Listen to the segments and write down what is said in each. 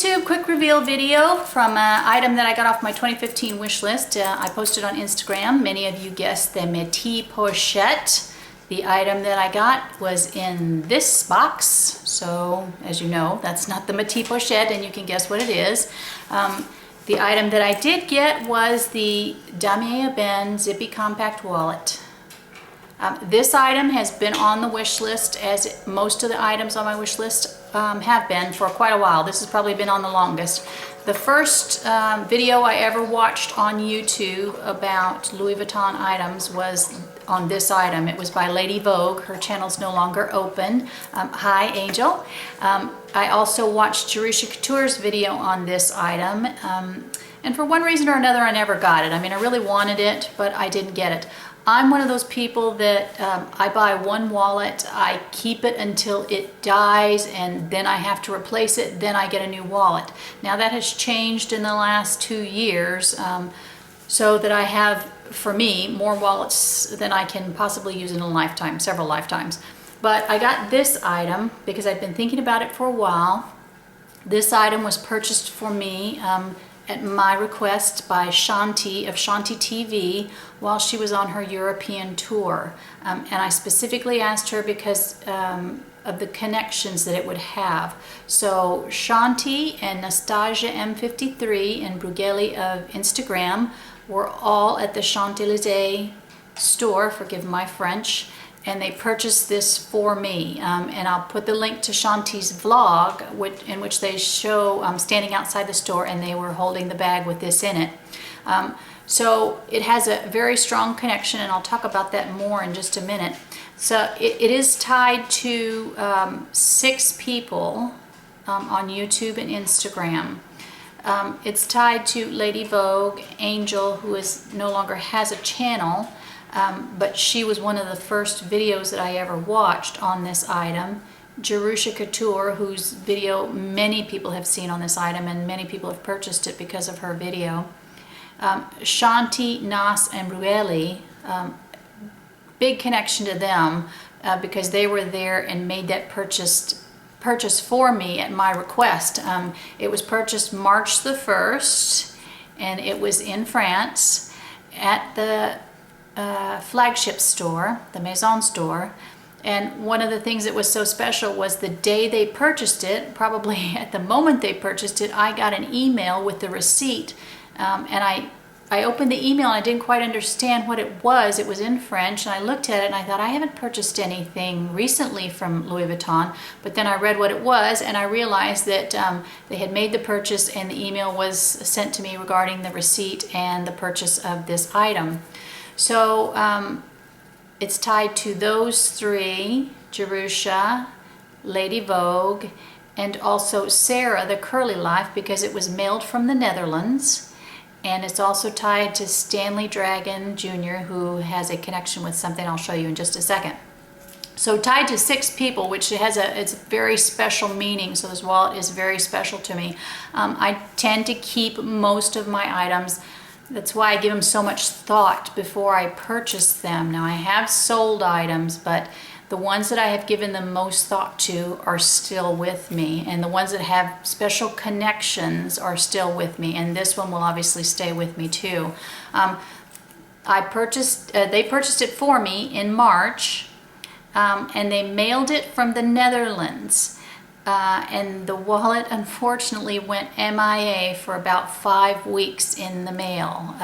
YouTube quick reveal video from an item that I got off my 2015 wish list. I posted on Instagram. Many of you guessed the métis pochette. The item that I got was in this box. So as you know, that's not the métis pochette, and you can guess what it is. The item that I did get was the Ladyyvogue Zippy compact wallet. This item has been on the wish list, as most of the items on my wish list have been for quite a while. This has probably been on the longest. The first video I ever watched on YouTube about Louis Vuitton items was on this item. It was by Ladyyvogue. Her channel's no longer open. Hi, Angel. I also watched Jerushacouture's video on this item. And for one reason or another, I never got it. I mean, I really wanted it, but I didn't get it. I'm one of those people that I buy one wallet, I keep it until it dies, and then I have to replace it, then I get a new wallet. Now that has changed in the last 2 years, so that I have, for me, more wallets than I can possibly use in a lifetime, several lifetimes. But I got this item because I've been thinking about it for a while. This item was purchased for me at my request by Shanti of Shanti TV while she was on her European tour. And I specifically asked her because of the connections that it would have. So Shanti and Nastasia M53 and Bruegeli of Instagram were all at the Champs-Élysées store, forgive my French, and they purchased this for me. And I'll put the link to Shanti's vlog in which they show standing outside the store, and they were holding the bag with this in it. So it has a very strong connection, and I'll talk about that more in just a minute. So it is tied to 6 people on YouTube and Instagram. It's tied to Ladyyvogue, Angel, who no longer has a channel, but she was one of the first videos that I ever watched on this item. Jerushacouture, whose video many people have seen on this item, and many people have purchased it because of her video. Shanti, Nas, and Bruegeli, big connection to them because they were there and made that purchase for me at my request. It was purchased March the 1st, and it was in France at the flagship store, the Maison store. And one of the things that was so special was the day they purchased it, probably at the moment they purchased it, I got an email with the receipt. And I opened the email and I didn't quite understand what it was. It was in French, and I looked at it and I thought, I haven't purchased anything recently from Louis Vuitton. But then I read what it was, and I realized that they had made the purchase, and the email was sent to me regarding the receipt and the purchase of this item. So it's tied to those 3, Jerusha, Ladyyvogue, and also Sarah, the Curly Life, because it was mailed from the Netherlands. And it's also tied to Stanley Dragon Jr., who has a connection with something I'll show you in just a second. So tied to 6 people, which it's a very special meaning. So this wallet is very special to me. I tend to keep most of my items. That's why I give them so much thought before I purchase them. Now I have sold items, but the ones that I have given the most thought to are still with me, and the ones that have special connections are still with me, and this one will obviously stay with me too. They purchased it for me in March, and they mailed it from the Netherlands. And the wallet unfortunately went MIA for about 5 weeks in the mail.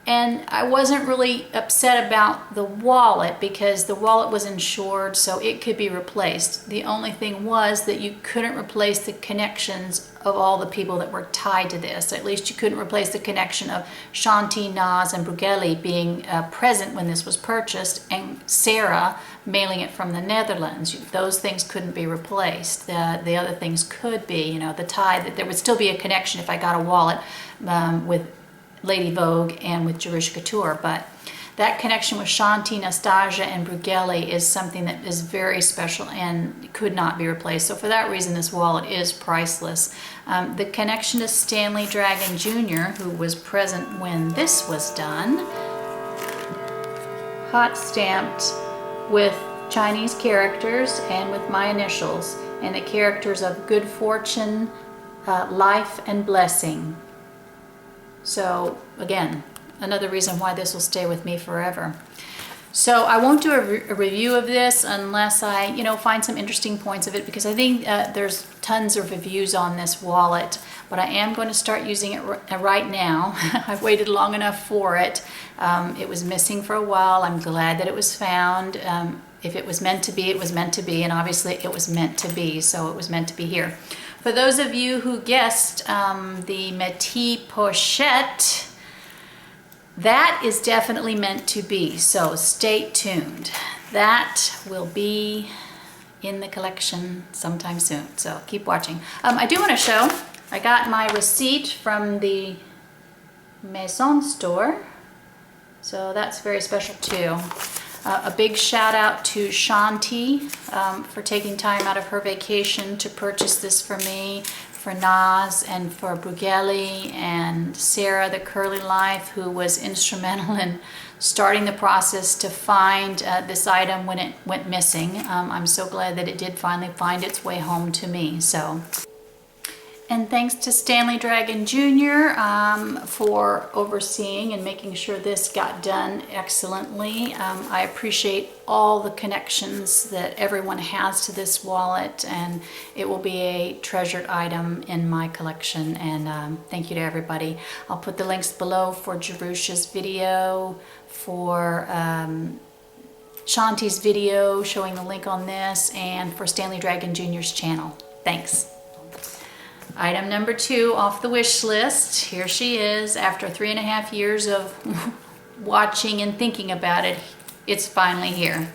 And I wasn't really upset about the wallet because the wallet was insured, so it could be replaced. The only thing was that you couldn't replace the connections of all the people that were tied to this. At least you couldn't replace the connection of Shanti, Nas, and Bruegeli being present when this was purchased, and Sarah mailing it from the Netherlands. Those things couldn't be replaced. The other things could be, you know, the tie, that there would still be a connection if I got a wallet with Ladyyvogue and with Jerushacouture, but that connection with Shanti, Nastasia, and Bruegeli is something that is very special and could not be replaced. So for that reason, this wallet is priceless. The connection to Stanley Dragon Jr., who was present when this was done, hot stamped with Chinese characters and with my initials, and the characters of good fortune, Life and Blessing. So again, another reason why this will stay with me forever. So I won't do a review of this unless I, find some interesting points of it, because I think there's tons of reviews on this wallet, but I am going to start using it right now. I've waited long enough for it. It was missing for a while. I'm glad that it was found. If it was meant to be, it was meant to be, and obviously it was meant to be, so it was meant to be here. For those of you who guessed the Métis Pochette, that is definitely meant to be, so stay tuned. That will be in the collection sometime soon, so keep watching. I do want to show, I got my receipt from the Maison store, so that's very special too. A big shout out to Shanti for taking time out of her vacation to purchase this for me, for Naz, and for Bruegeli, and Sarah, the Curly Life, who was instrumental in starting the process to find this item when it went missing. I'm so glad that it did finally find its way home to me. And thanks to Stanley Dragon Jr. For overseeing and making sure this got done excellently. I appreciate all the connections that everyone has to this wallet, and it will be a treasured item in my collection, and thank you to everybody. I'll put the links below for Jerusha's video, for Shanti's video showing the link on this, and for Stanley Dragon Jr.'s channel. Thanks. Item number 2 off the wish list. Here she is. After 3.5 years of watching and thinking about it, it's finally here.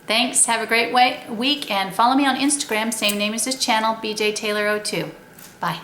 Thanks. Have a great week, and follow me on Instagram, same name as this channel, BJ Taylor 02. Bye.